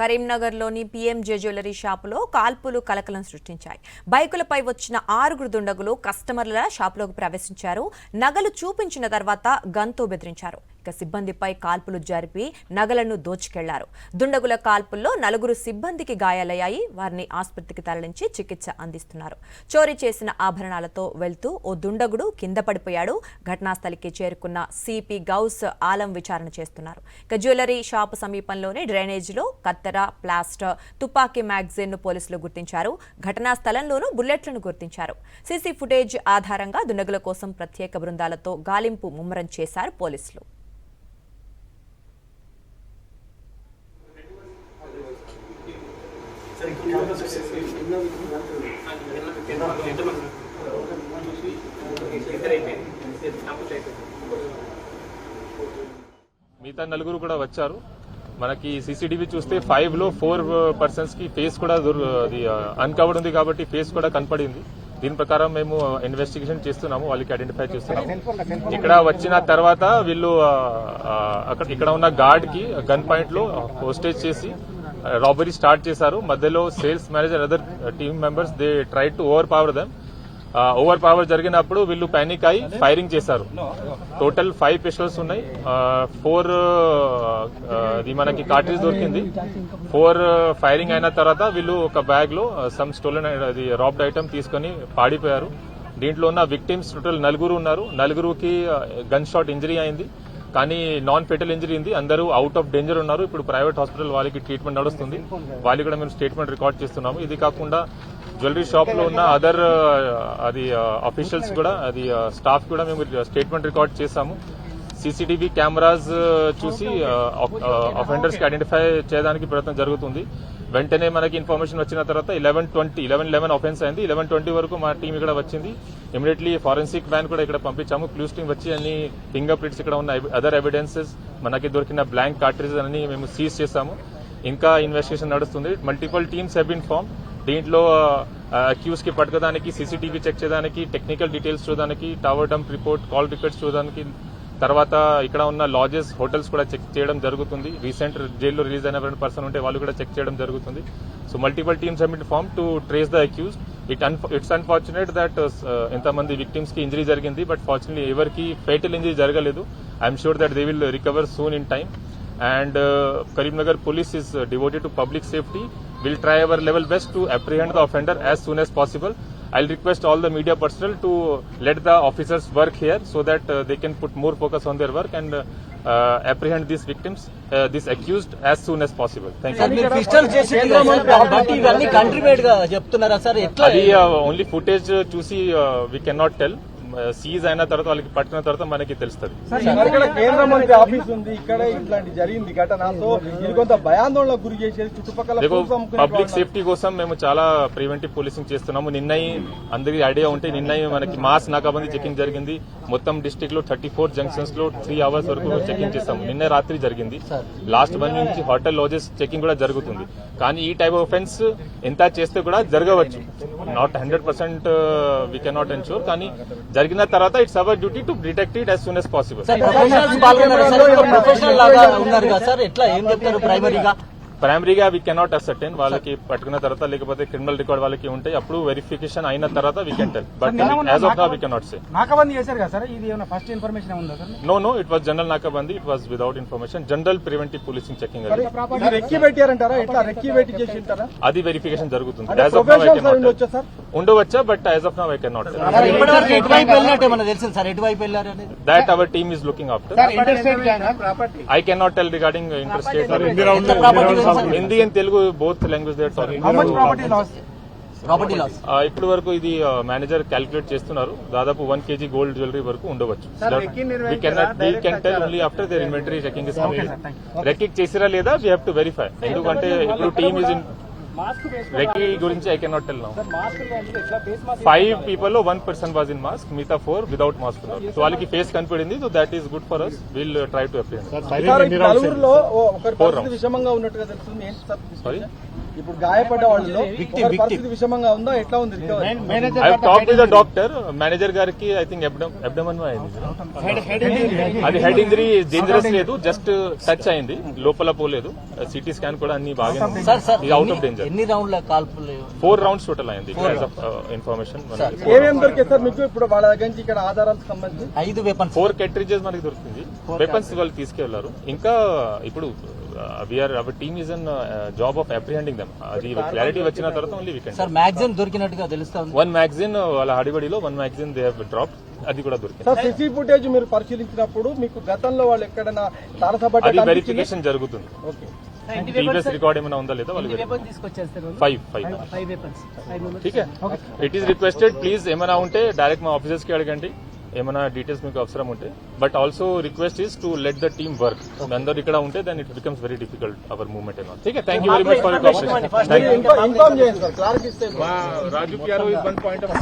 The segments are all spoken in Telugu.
కరీంనగర్లోని పీఎంజే జ్యువెలరీ షాపులో కాల్పులు కలకలం సృష్టించాయి. బైకులపై వచ్చిన 6 దుండగులు కస్టమర్ల షాపులోకి ప్రవేశించారు. నగలు చూపించిన తర్వాత గన్తో బెదిరించారు. ఇక సిబ్బందిపై కాల్పులు జరిపి నగలను దోచుకెళ్లారు. దుండగుల కాల్పుల్లో 4 సిబ్బందికి గాయాలయ్యాయి. వారిని ఆసుపత్రికి తరలించి చికిత్స అందిస్తున్నారు. చోరీ చేసిన ఆభరణాలతో వెళ్తూ ఓ దుండగుడు కింద పడిపోయాడు. ఘటనాస్థలికి చేరుకున్న సిపి గౌస్ ఆలం విచారణ చేస్తున్నారు. ఇక జ్యువెలరీ షాపు సమీపంలోని డ్రైనేజీలో కత్తెర, ప్లాస్టర్, తుపాకీ మ్యాగజైన్ ను పోలీసులు గుర్తించారు. ఘటనా స్థలంలోనూ బుల్లెట్లను గుర్తించారు. సీసీ ఫుటేజ్ ఆధారంగా దుండగుల కోసం ప్రత్యేక బృందాలతో గాలింపు ముమ్మరం చేశారు పోలీసులు. మిగతా 4 కూడా వచ్చారు. మనకి సీసీటీవీ చూస్తే 5 లో 4 పర్సన్స్ కి ఫేస్ కూడా అన్కవర్డ్ ఉంది కాబట్టి ఫేస్ కూడా కనపడింది. దీని ప్రకారం మేము ఇన్వెస్టిగేషన్ చేస్తున్నాము, వాళ్ళకి ఐడెంటిఫై చేస్తున్నాము. ఇక్కడ వచ్చిన తర్వాత వీళ్ళు ఇక్కడ ఉన్న గార్డ్ కి గన్ పాయింట్ లో హోస్టేజ్ చేసి రాబరీ స్టార్ట్ చేశారు. మధ్యలో sales manager other team members they try to over power జరిగినప్పుడు వీళ్ళు పానిక్ అయి ఫైరింగ్ చేశారు. టోటల్ 5 పిస్టల్స్ ఉన్నాయి. 4 మనకి కార్ట్రిజ్ దొరికింది. 4 ఫైరింగ్ అయిన తర్వాత వీళ్ళు ఒక బ్యాగ్ లో సమ్ స్టోలెన్ రాబ్డ్ ఐటమ్ తీసుకుని పాడిపోయారు. దీంట్లో ఉన్న విక్టిమ్స్ టోటల్ 4 ఉన్నారు. 4కి గన్ షాట్ ఇంజరీ అయింది, కానీ నాన్ ఫెటల్ ఇంజరీ ఉంది. అందరూ అవుట్ ఆఫ్ డేంజర్ ఉన్నారు. ఇప్పుడు ప్రైవేట్ హాస్పిటల్ వాళ్ళకి ట్రీట్మెంట్ నడుస్తుంది. వాళ్ళు కూడా మేము స్టేట్మెంట్ రికార్డ్ చేస్తున్నాము. ఇది కాకుండా జ్యువెలరీ షాప్ లో ఉన్న అదర్ అఫీషియల్స్ కూడా స్టాఫ్ కూడా మేము స్టేట్మెంట్ రికార్డ్ చేశాము. సీసీటీవీ కెమెరాస్ చూసి అఫెండర్స్ కి ఐడెంటిఫై చేయడానికి ప్రయత్నం జరుగుతుంది. వెంటనే మనకి ఇన్ఫర్మేషన్ వచ్చిన తర్వాత 11:11 ఆఫెన్స్ అయింది. 11:20 వరకు మా టీం ఇక్కడ వచ్చింది. ఇమీడియట్లీ ఫారెన్సిక్ వ్యాన్ కూడా ఇక్కడ పంపించాము. క్లూస్ టీం వచ్చి అన్ని ఫింగర్ ప్రింట్స్, ఇక్కడ ఉన్న అదర్ ఎవిడెన్సెస్, మనకి దొరికిన బ్లాంక్ కార్ట్రిజ్ అన్ని మేము సీజ్ చేశాము. ఇంకా ఇన్వెస్టిగేషన్ నడుస్తుంది. Multiple teams have been form. దీంట్లో అక్యూజ్ కి పట్టుకోవడానికి, సీసీటీవీ చెక్ చేయడానికి, టెక్నికల్ డీటెయిల్స్ చూడడానికి, tower dump report, call records చూడడానికి, తర్వాత ఇక్కడ ఉన్న లాడ్జెస్, హోటల్స్ కూడా చెక్ చేయడం జరుగుతుంది. రీసెంట్ జైల్లో రిలీజ్ అయిన పర్సన్ ఉంటే వాళ్ళు కూడా చెక్ చేయడం జరుగుతుంది. So multiple teams have been form to trace the accused. It's unfortunate that ఎంతమంది విక్టిమ్స్ కి ఇంజరీ జరిగింది, బట్ ఫార్చునేట్లీ ఎవరికి ఫేటల్ ఇంజరీ జరగలేదు. I'm sure that they will recover soon in time. And Karimnagar police is devoted to public safety. We'll try our level best to apprehend the offender as soon as possible. I'll request all the media personnel to let the officers work here so that they can put more focus on their work and apprehend these victims, this accused as soon as possible. Thank you. Only footage చూసి we cannot tell. సీజ్ అయిన తర్వాత వాళ్ళకి పట్టిన తర్వాత మనకి తెలుస్తుంది. కేంద్ర మంత్రి ఆఫీస్ ఉంది, ఇక్కడ ఇట్లాంటి జరిగింది ఘటన. సో ఇది కొంత భయాందోళనకు గురి చేసేది చుట్టుపక్కల. పబ్లిక్ సేఫ్టీ కోసం మేము చాలా ప్రివెంటివ్ పోలీసింగ్ చేస్తున్నాము. నిన్నయి అందరికీ ఐడియా ఉంటే నిన్నయి మనకి మాస్ నాకాబందీ చెకింగ్ జరిగింది. మొత్తం డిస్టిక్ లో 34 జంక్షన్స్ లో 3 hours వరకు చెకింగ్ చేస్తాము. నిన్న రాత్రి జరిగింది. లాస్ట్ 1 నుంచి హోటల్ లాడ్జెస్ చెకింగ్ కూడా జరుగుతుంది. కానీ ఈ టైప్ ఆఫ్ ఆఫెన్స్ ఎంత చేస్తే కూడా జరగవచ్చు. నాట్ 100% వీ కెనాట్ ఎన్ష్యూర్, కానీ జరిగిన తర్వాత it's our duty to detect it as soon as possible. ప్రైమరీగా వీ కెనాట్ అసర్టైన్. వాళ్ళకి పట్టుకున్న తర్వాత లేకపోతే క్రిమినల్ రికార్డ్ వాళ్ళకి ఉంటాయి, అప్పుడు వెరిఫికేషన్ అయిన తర్వాత we can tell. But as of now we cannot say. No, it was general nakabandi. It was without information. General preventive policing checking అది వెరిఫికేషన్ జరుగుతుంది. As of now I cannot ఉండవచ్చా, but as of now I cannot say. That our team is looking after. I cannot tell regarding interstate or Hindi and Telugu both language they are talking. ఇప్పటి వరకు ఇది మేనేజర్ క్యాలిక్యులేట్ చేస్తున్నారు. దాదాపు 1 kg గోల్డ్ జ్యువెలరీ వరకు ఉండవచ్చు. We can tell only after their inventory checking is complete. Recce చేసిరా లేదా వీ హ్యావ్ టు వెరిఫై. ఎందుకంటే ఇప్పుడు టీమ్ ఇస్ ఇన్ రెక్కీ గురించి I cannot tell now 5 people లో 1 person was in mask, మిగతా 4 వితౌట్ మాస్క్ ఉన్నారు. సో వాళ్ళకి ఫేస్ కనపడింది. So that is good for us. Will try to apprehend. నలుగురులో ఒకరి పరిస్థితి విషమంగా ఉన్నట్టుగా తెలుస్తుంది. ఏంటి సార్ సారీ, ఇప్పుడు గాయపడ్డ వాళ్ళలో ఒకరి పరిస్థితి విషమంగా ఉందా, ఎట్లా ఉంది? I talk with the doctor. Manager గారికి ఐ థింక్ అబ్డమన్ అయింది. అది హెడ్ ఇంజరీ, డేంజరస్ లేదు, జస్ట్ టచ్ అయింది, లోపల పోలేదు. సిటీ స్కాన్ కూడా అన్ని బాగా అవుట్ ఆఫ్ డేంజర్. ఎన్ని రౌండ్ల కాల్పులు? 4 rounds టోటల్ అయింది. ఇన్ఫర్మేషన్ ఏమేమి దొరికాయి సార్ మీకు ఇప్పుడు వాళ్ళ దగ్గర నుంచి ఇక్కడ ఆధారాలకు సంబంధించి? 5 వెపన్స్, 4 cartridges మనకి దొరికింది. వెపన్స్ వాళ్ళు తీసుకెళ్లారు. ఇంకా ఇప్పుడు our team is on job of apprehending them. అది క్లారిటీ వచ్చిన తర్వాత only we can. Sir magazine దొరికినట్టుగా తెలుస్తుంది. 1 magazine వాళ్ళ హడిబడిలో 1 magazine దే హావ్ డ్రాప్డ్. అది కూడా దొరికింది. సార్ సీసీ ఫుటేజ్ మీరు పరిశీలించినప్పుడు మీకు గతంలో వాళ్ళు ఎక్కడైనా తారసపడ్డ అది వెరిఫికేషన్ జరుగుతుంది. ఓకే, ప్రీవియస్ రికార్డ్ ఏమైనా ఉందా లేదా వాళ్ళు ठीक है. ఇట్ ఈస్ రిక్వెస్టెడ్ ప్లీజ్ ఏమైనా ఉంటే డైరెక్ట్ మా ఆఫీసర్స్ కి అడగండి. ఏమైనా డీటెయిల్స్ మీకు అవసరం ఉంటే. But also request is to let the team work. అందరూ ఇక్కడ ఉంటే then it becomes very difficult our movement and all. ठीक है, thank you very much for your cooperation. Inform చేయండి సార్, క్లారిటీ ఇస్తే. Raju PRO is one point of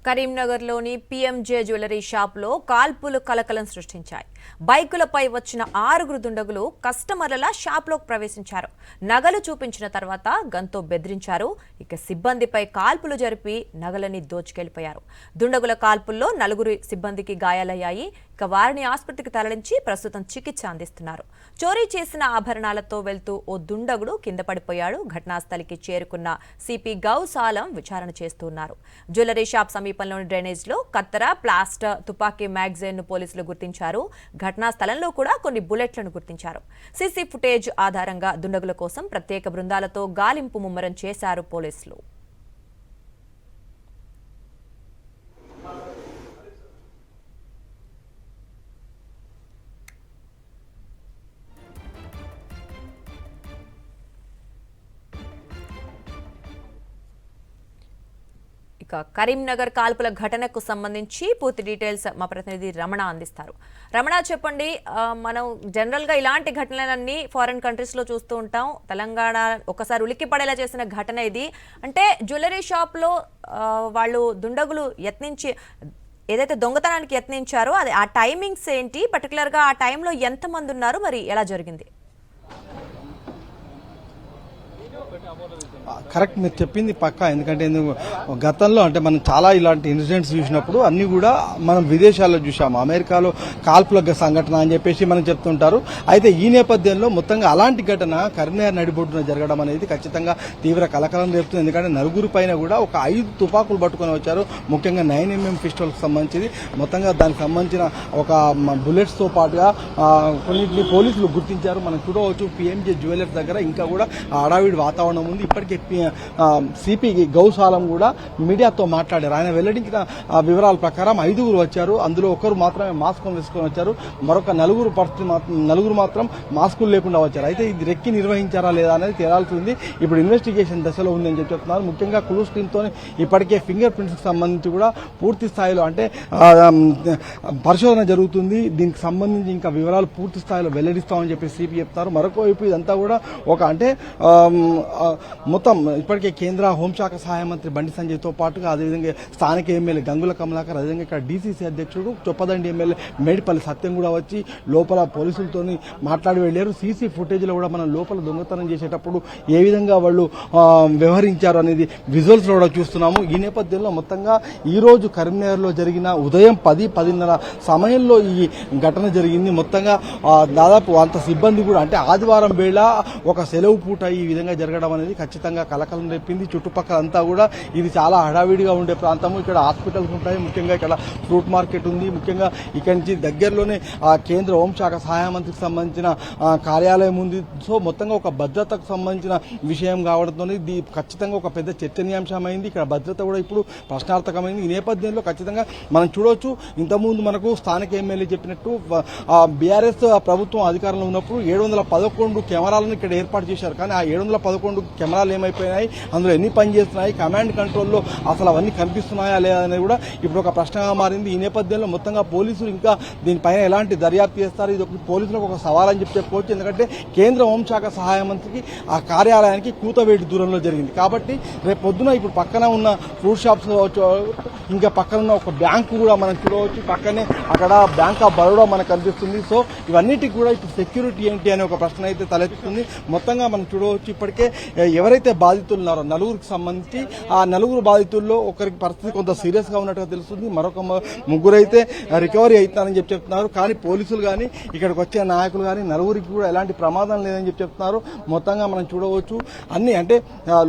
కరీంనగర్లోని పీఎంజే జ్యువెలరీ షాప్లో కాల్పులు కలకలం సృష్టించాయి. బైకులపై వచ్చిన 6 దుండగులు కస్టమర్ల షాప్లోకి ప్రవేశించారు. నగలు చూపించిన తర్వాత గన్తో బెదిరించారు. ఇక సిబ్బందిపై కాల్పులు జరిపి నగలని దోచుకెళ్లిపోయారు. దుండగుల కాల్పుల్లో 4 సిబ్బందికి గాయాలయ్యాయి. ఇక వారిని ఆసుపత్రికి తరలించి ప్రస్తుతం చికిత్స అందిస్తున్నారు. చోరీ చేసిన ఆభరణాలతో వెళ్తూ ఓ దుండగుడు కింద పడిపోయాడు. ఘటనాస్థలికి చేరుకున్న సిపి గౌస్ ఆలం విచారణ చేస్తున్నారు. జ్యువెలరీ షాప్ సమీపంలోని డ్రైనేజ్లో కత్తెర, ప్లాస్టర్, తుపాకీ మ్యాగజైన్ ను పోలీసులు గుర్తించారు. ఘటనా స్థలంలో కూడా కొన్ని బుల్లెట్లను గుర్తించారు. సీసీ ఫుటేజ్ ఆధారంగా దుండగుల కోసం ప్రత్యేక బృందాలతో గాలింపు ముమ్మరం చేశారు పోలీసులు. ఇక కరీంనగర్ కాల్పుల ఘటనకు సంబంధించి పూర్తి డీటెయిల్స్ మా ప్రతినిధి రమణ అందిస్తారు. రమణ, చెప్పండి. మనం జనరల్ గా ఇలాంటి ఘటనలన్నీ ఫారిన్ కంట్రీస్ లో చూస్తూ ఉంటాం. తెలంగాణ ఒకసారి ఉలిక్కి పడేలా చేసిన ఘటన ఇది. అంటే జ్యువెలరీ షాప్ లో వాళ్ళు దుండగులు యత్నించి ఏదైతే దొంగతనానికి యత్నించారో అది ఆ టైమింగ్స్ ఏంటి, పర్టికులర్ గా ఆ టైంలో ఎంతమంది ఉన్నారు, మరి ఎలా జరిగింది? కరెక్ట్, మీరు చెప్పింది పక్కా. ఎందుకంటే గతంలో అంటే మనం చాలా ఇలాంటి ఇన్సిడెంట్స్ చూసినప్పుడు అన్ని కూడా మనం విదేశాల్లో చూసాము. అమెరికాలో కాల్పుల సంఘటన అని చెప్పేసి మనం చెప్తుంటారు. అయితే ఈ నేపథ్యంలో మొత్తంగా అలాంటి ఘటన కరీంనగర్ నడిబొడ్డున జరగడం అనేది ఖచ్చితంగా తీవ్ర కలకలం రేపుతుంది. ఎందుకంటే 4 పైన కూడా ఒక 5 తుపాకులు పట్టుకొని వచ్చారు. ముఖ్యంగా 9mm పిస్టల్కి సంబంధించి మొత్తంగా దానికి సంబంధించిన ఒక బుల్లెట్స్ తో పాటుగా కొన్నింటిని పోలీసులు గుర్తించారు. మనం చూడవచ్చు పీఎంజే జ్యువెలర్స్ దగ్గర ఇంకా కూడా హడావిడి వాతావరణం ఉంది. ఇప్పటికే సిపి గౌస్ ఆలం కూడా మీడియాతో మాట్లాడారు. ఆయన వెల్లడించిన వివరాల ప్రకారం 5 వచ్చారు. అందులో ఒకరు మాత్రమే మాస్క్ వేసుకొని వచ్చారు. మరొక 4 మాత్రం మాస్కులు లేకుండా వచ్చారు. అయితే ఇది రెక్కి నిర్వహించారా లేదా అనేది తేలాల్సింది. ఇప్పుడు ఇన్వెస్టిగేషన్ దశలో ఉందని చెప్తున్నారు. ముఖ్యంగా క్లూస్ టీంతో ఇప్పటికే ఫింగర్ ప్రింట్స్ కి సంబంధించి కూడా పూర్తి స్థాయిలో అంటే పరిశోధన జరుగుతుంది. దీనికి సంబంధించి ఇంకా వివరాలు పూర్తి స్థాయిలో వెల్లడిస్తామని చెప్పి సిపి చెప్తారు. మరొక వైపు ఇదంతా కూడా ఒక అంటే మొత్తం ఇప్పటికే కేంద్ర హోంశాఖ సహాయ మంత్రి బండి సంజయ్తో పాటుగా అదేవిధంగా స్థానిక ఎమ్మెల్యే గంగుల కమలాకర్, అదేవిధంగా ఇక్కడ డీసీసీ అధ్యక్షుడు చొప్పదండి ఎమ్మెల్యే మేడిపల్లి సత్యం కూడా వచ్చి లోపల పోలీసులతో మాట్లాడి వెళ్లారు. సీసీ ఫుటేజ్ లో కూడా మనం లోపల దొంగతనం చేసేటప్పుడు ఏ విధంగా వాళ్ళు వ్యవహరించారు అనేది విజువల్స్ లో కూడా చూస్తున్నాము. ఈ నేపథ్యంలో మొత్తంగా ఈ రోజు కరీంనగర్ లో జరిగిన ఉదయం 10-10:30 సమయంలో ఈ ఘటన జరిగింది. మొత్తంగా దాదాపు అంత సిబ్బంది కూడా అంటే ఆదివారం వేళ ఒక సెలవు పూట ఈ విధంగా జరగడం అనేది ఖచ్చితంగా మొత్తంగా కలకలం రేపింది. చుట్టుపక్కల అంతా కూడా ఇది చాలా హడావిడిగా ఉండే ప్రాంతము. ఇక్కడ హాస్పిటల్స్ ఉంటాయి, ముఖ్యంగా ఇక్కడ ఫ్రూట్ మార్కెట్ ఉంది. ముఖ్యంగా ఇక్కడి నుంచి దగ్గరలోనే కేంద్ర హోంశాఖ సహాయ మంత్రికి సంబంధించిన కార్యాలయం ఉంది. సో మొత్తంగా ఒక భద్రతకు సంబంధించిన విషయం కావడంతో ఇది ఖచ్చితంగా ఒక పెద్ద చర్చనీయాంశమైంది. ఇక్కడ భద్రత కూడా ఇప్పుడు ప్రశ్నార్థకమైంది. ఈ నేపథ్యంలో ఖచ్చితంగా మనం చూడవచ్చు, ఇంతకుముందు మనకు స్థానిక ఎమ్మెల్యే చెప్పినట్టు బీఆర్ఎస్ ప్రభుత్వం అధికారంలో ఉన్నప్పుడు 711 కెమెరాలను ఇక్కడ ఏర్పాటు చేశారు. కానీ ఆ 711 కెమెరాలు ఏమైపోయినాయి, అందులో ఎన్ని పనిచేస్తున్నాయి, కమాండ్ కంట్రోల్లో అసలు అవన్నీ కనిపిస్తున్నాయా లేదా అనేది కూడా ఇప్పుడు ఒక ప్రశ్నగా మారింది. ఈ నేపథ్యంలో మొత్తంగా పోలీసులు ఇంకా దీనిపైన ఎలాంటి దర్యాప్తు చేస్తారు, ఇది ఒక పోలీసులకు ఒక సవాల్ అని చెప్పుకోవచ్చు. ఎందుకంటే కేంద్ర హోంశాఖ సహాయ మంత్రికి ఆ కార్యాలయానికి కూతవేటి దూరంలో జరిగింది. కాబట్టి రేపు పొద్దున ఇప్పుడు పక్కన ఉన్న ఫ్రూట్ షాప్స్ ఇంకా పక్కన ఉన్న ఒక బ్యాంకు కూడా మనం చూడవచ్చు. పక్కనే అక్కడ బ్యాంక్ ఆఫ్ బరోడా మనకు కనిపిస్తుంది. సో ఇవన్నిటికి కూడా ఇప్పుడు సెక్యూరిటీ ఏంటి అనే ఒక ప్రశ్న అయితే తలెత్తుతుంది. మొత్తంగా మనం చూడవచ్చు, ఇప్పటికే ఎవరైతే బాధితులు ఉన్నారో నలుగురికి సంబంధించి ఆ నలుగురు బాధితుల్లో ఒకరికి పరిస్థితి కొంత సీరియస్ గా ఉన్నట్టుగా తెలుస్తుంది. మరొక ముగ్గురు అయితే రికవరీ అవుతారని చెప్తున్నారు. కానీ పోలీసులు కానీ ఇక్కడికి వచ్చే నాయకులు కానీ నలుగురికి కూడా ఎలాంటి ప్రమాదం లేదని చెప్తున్నారు. మొత్తంగా మనం చూడవచ్చు అన్ని అంటే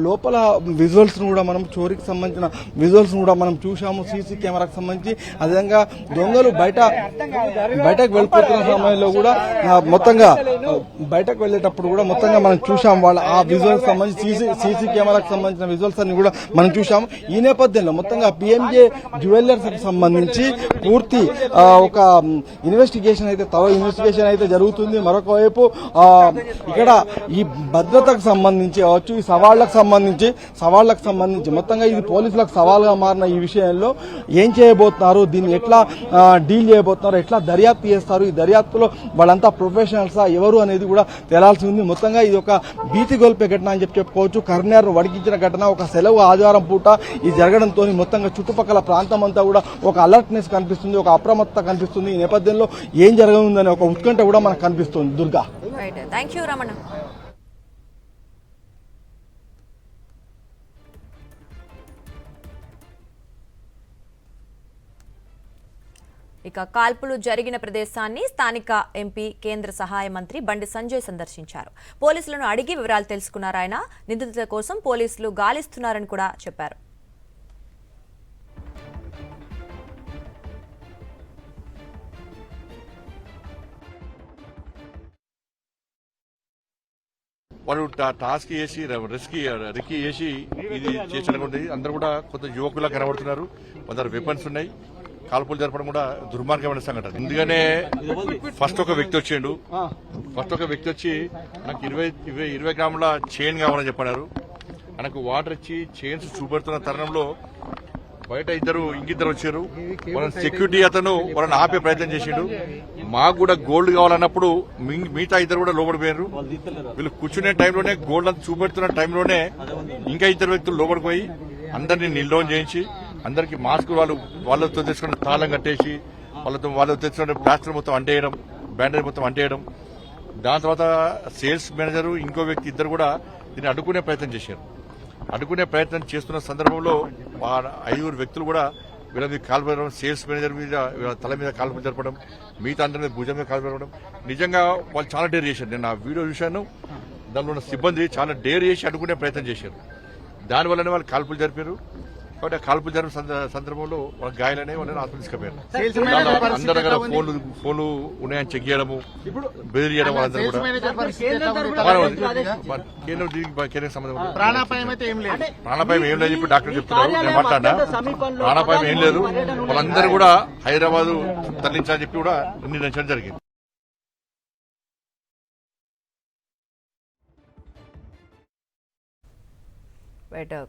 లోపల విజువల్స్ కూడా మనం చోరీకి సంబంధించిన విజువల్స్ కూడా మనం చూసాము సీసీ కెమెరాకి సంబంధించి. అదేవిధంగా దొంగలు బయటకు వెళ్ళిపోతున్న సమయంలో కూడా మొత్తంగా బయటకు వెళ్ళేటప్పుడు కూడా మొత్తంగా మనం చూసాం వాళ్ళ ఆ విజువల్స్ సంబంధించి సీసీ కెమెరాకి సంబంధించిన విజువల్స్ అన్ని కూడా మనం చూసాము. ఈ నేపథ్యంలో మొత్తంగా పిఎంజే జ్యువెలర్స్ కి సంబంధించి పూర్తి ఒక ఇన్వెస్టిగేషన్ అయితే జరుగుతుంది. మరొక వైపు ఇక్కడ ఈ భద్రతకు సంబంధించి కావచ్చు, ఈ సవాళ్లకు సంబంధించి మొత్తంగా ఇది పోలీసులకు సవాల్గా మారిన ఈ విషయంలో ఏం చేయబోతున్నారు, దీన్ని ఎట్లా డీల్ చేయబోతున్నారు, ఎట్లా దర్యాప్తు చేస్తారు, ఈ దర్యాప్తులో వాళ్ళంతా ప్రొఫెషనల్సా ఎవరు అనేది కూడా తేలాల్సి ఉంది. మొత్తంగా ఇది ఒక భీతి గొల్పే ఘటన అని చెప్పుకోవచ్చు. కర్నూలు వడికించిన ఘటన, ఒక సెలవు ఆదివారం పూట ఇది జరగడంతో మొత్తంగా చుట్టుపక్కల ప్రాంతం అంతా కూడా ఒక అలర్ట్నెస్ కనిపిస్తుంది, ఒక అప్రమత్తత కనిపిస్తుంది. ఈ నేపథ్యంలో ఏం జరగనుందనే ఒక ఉత్కంఠ కూడా మనకు కనిపిస్తుంది. Durga, thank you Ramana. ఇక కాల్పులు జరిగిన ప్రదేశాన్ని స్థానిక ఎంపీ కేంద్ర సహాయ మంత్రి బండి సంజయ్ సందర్శించారు. పోలీసులను అడిగి వివరాలు తెలుసుకున్నారు ఆయన. నిందితుల కోసం పోలీసులు గాలిస్తున్నారని కూడా చెప్పారు. వాళ్ళు టాస్క్ చేసి రిస్కీ చేసి ఇది చేసినటువంటి అందరూ కూడా కొంత యువకులా కనబడుతున్నారు. కొందరు వెపన్స్ ఉన్నాయి. కాల్పులు జరపడం కూడా దుర్మార్గమైన సంఘటన. ఎందుకనే ఫస్ట్ ఒక వ్యక్తి వచ్చి నాకు 20 గ్రాముల చైన్ కావాలని చెప్పారు. మనకు వాటర్ ఇచ్చి చైన్స్ చూపెడుతున్న తరుణంలో బయట ఇంకిద్దరు వచ్చారు. వాళ్ళని సెక్యూరిటీ అతను వాళ్ళని ఆపే ప్రయత్నం చేసిండు. మాకు కూడా గోల్డ్ కావాలన్నప్పుడు మిగతా ఇద్దరు కూడా లోపడిపోయారు. వీళ్ళు కూర్చునే టైంలోనే గోల్డ్ అంతా చూపెడుతున్న టైంలోనే ఇంకా ఇద్దరు వ్యక్తులు లోపడిపోయి అందరినీ నిల్డౌన్ చేయించి అందరికి మాస్క్ వాళ్ళతో తెచ్చుకున్న తాళం కట్టేసి వాళ్ళతో తెచ్చుకున్న ప్లాస్టర్ మొత్తం అంటేయడం, బ్యాండేజ్ మొత్తం అంటేయడం. దాని తర్వాత సేల్స్ మేనేజర్ ఇంకో వ్యక్తి ఇద్దరు కూడా దీన్ని అడ్డుకునే ప్రయత్నం చేశారు. అడ్డుకునే ప్రయత్నం చేస్తున్న సందర్భంలో 5 వ్యక్తులు కూడా వీళ్ళ మీద కాల్పు జరపడం, సేల్స్ మేనేజర్ మీద వీళ్ళ తల మీద కాల్పు జరపడం, మిగతా అందరి మీద భుజం మీద కాల్పు జరపడం. నిజంగా వాళ్ళు చాలా డేర్ చేశారు. నేను ఆ వీడియో చూశాను. దానిలో ఉన్న సిబ్బంది చాలా డేర్ చేసి అడ్డుకునే ప్రయత్నం చేశారు. దానివల్లనే వాళ్ళు కాల్పులు జరిపారు. కాబట్టి ఆ కాల్పులు జరిపిన సందర్భంలో వాళ్ళ గాయాలనే వాళ్ళని హాస్పిటల్ తీసుకుపోయారు. అందరి దగ్గర ఫోన్లు ఉన్నాయని చెక్ చేయడము, బెదిరియడం వాళ్ళందరూ కూడా. కేంద్రం సంబంధం ప్రాణాపాయం ఏం లేదు చెప్పి డాక్టర్ చెప్తున్నారు. నేను మాట్లాడినా ప్రాణాపాయం ఏం లేదు. వాళ్ళందరూ కూడా హైదరాబాద్ తరలించాలని చెప్పి కూడా నిర్ణయించడం జరిగింది.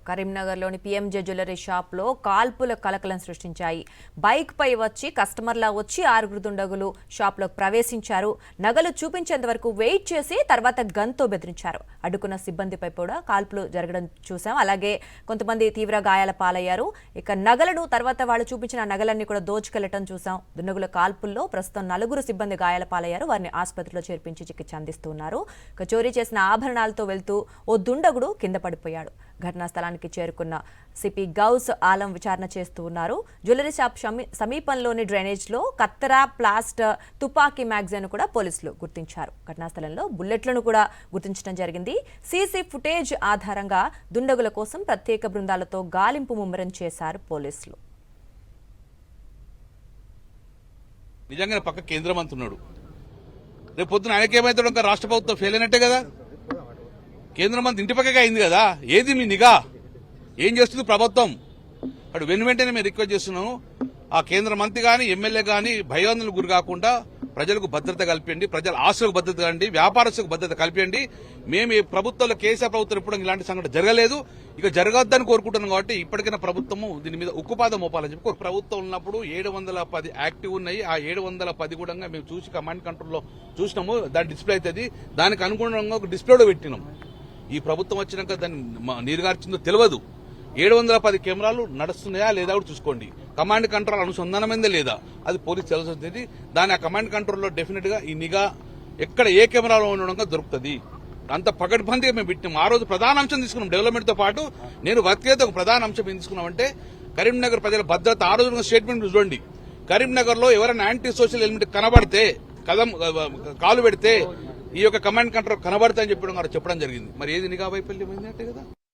కరీంనగర్లోని పిఎంజే జ్యువెలరీ షాప్లో కాల్పుల కలకలం సృష్టించాయి. బైక్ పై వచ్చి కస్టమర్లా వచ్చి 6 దుండగులు షాప్లోకి ప్రవేశించారు. నగలు చూపించేంత వరకు వెయిట్ చేసి తర్వాత గన్తో బెదిరించారు. అడ్డుకున్న సిబ్బందిపై కూడా కాల్పులు జరగడం చూసాం. అలాగే కొంతమంది తీవ్ర గాయాల పాలయ్యారు. ఇక నగలను తర్వాత వాళ్ళు చూపించిన నగలన్నీ కూడా దోచుకెళ్లటం చూసాం. దుండగుల కాల్పుల్లో ప్రస్తుతం 4 సిబ్బంది గాయాల పాలయ్యారు. వారిని ఆసుపత్రిలో చేర్పించి చికిత్స అందిస్తున్నారు. ఇక చోరీ చేసిన ఆభరణాలతో వెళ్తూ ఓ దుండగుడు కింద పడిపోయాడు. ఘటనా స్థలానికి చేరుకున్న సిపి గౌస్ ఆలం విచారణ చేస్తూ ఉన్నారు. జ్యువెలరీ షాప్ సమీపంలోని డ్రైనేజ్లో కత్తెర, ప్లాస్టర్, తుపాకీ మ్యాగజైన్ కూడా పోలీసులు గుర్తించారు. ఘటనా స్థలంలో బుల్లెట్లను కూడా గుర్తించడం జరిగింది. సీసీ ఫుటేజ్ ఆధారంగా దుండగుల కోసం ప్రత్యేక బృందాలతో గాలింపు ముమ్మరం చేశారు పోలీసులు. నిజంగానే పక్క కేంద్ర మంత్రి ఉన్నాడు. రేపు పొద్దున ఆయనకేమవుతాడు? ఇంకా రాష్ట్ర ప్రభుత్వం ఫెయిల్ అయినట్టే కదా. కేంద్ర మంత్రి ఇంటి పక్కగా అయింది కదా. ఏది మీ నిఘా? ఏం చేస్తుంది ప్రభుత్వం? అటు వెంటనే మేము రిక్వెస్ట్ చేస్తున్నాము, ఆ కేంద్ర మంత్రి గాని ఎమ్మెల్యే గాని భయాందోళనకు గురి కాకుండా ప్రజలకు భద్రత కల్పించండి, ప్రజల ఆస్తులకు భద్రత కల్పించండి, వ్యాపారస్తులకు భద్రత కల్పించండి. మేము ఈ ప్రభుత్వంలో కేసీఆర్ ప్రభుత్వం ఎప్పుడు ఇలాంటి సంఘటన జరగలేదు, ఇక జరగద్దని కోరుకుంటున్నాం. కాబట్టి ఇప్పటికైనా ప్రభుత్వము దీని మీద ఉక్కుపాదం మోపాలని చెప్పి ప్రభుత్వం ఉన్నప్పుడు 710 యాక్టివ్ ఉన్నాయి. ఆ 710 కూడా మేము చూసి కమాండ్ కంట్రోల్లో చూసినాము. దాని డిస్ప్లే అవుతుంది, దానికి అనుగుణంగా ఒక డిస్ప్లేలో పెట్టినాం. ఈ ప్రభుత్వం వచ్చినాక దాన్ని నీరుగార్చిందో తెలియదు. 710 కెమెరాలు నడుస్తున్నాయా లేదా కూడా చూసుకోండి. కమాండ్ కంట్రోల్ అనుసంధానమైందే లేదా అది పోలీసు తెలుస్తుంది. దాని ఆ కమాండ్ కంట్రోల్లో డెఫినెట్ గా ఈ నిఘా ఎక్కడ ఏ కెమెరాలో ఉండడంగా దొరుకుతుంది. అంత పకడ్బందీగా మేము పెట్టినాం. ఆ రోజు ప్రధాన అంశం తీసుకున్నాం. డెవలప్మెంట్ తో పాటు నేను వ్యక్తిగత ఒక ప్రధాన అంశం ఏం తీసుకున్నామంటే కరీంనగర్ ప్రజల భద్రత. ఆ రోజు స్టేట్మెంట్ చూడండి. కరీంనగర్ లో ఎవరైనా యాంటీ సోషల్ ఎలిమెంట్ కనబడితే కాలు పెడితే ఈ యొక్క కమాండ్ కంట్రోల్ కనబడతాయని చెప్పడం జరిగింది. మరి ఏది నిఘా వైఫల్యం అయిందంటే కదా.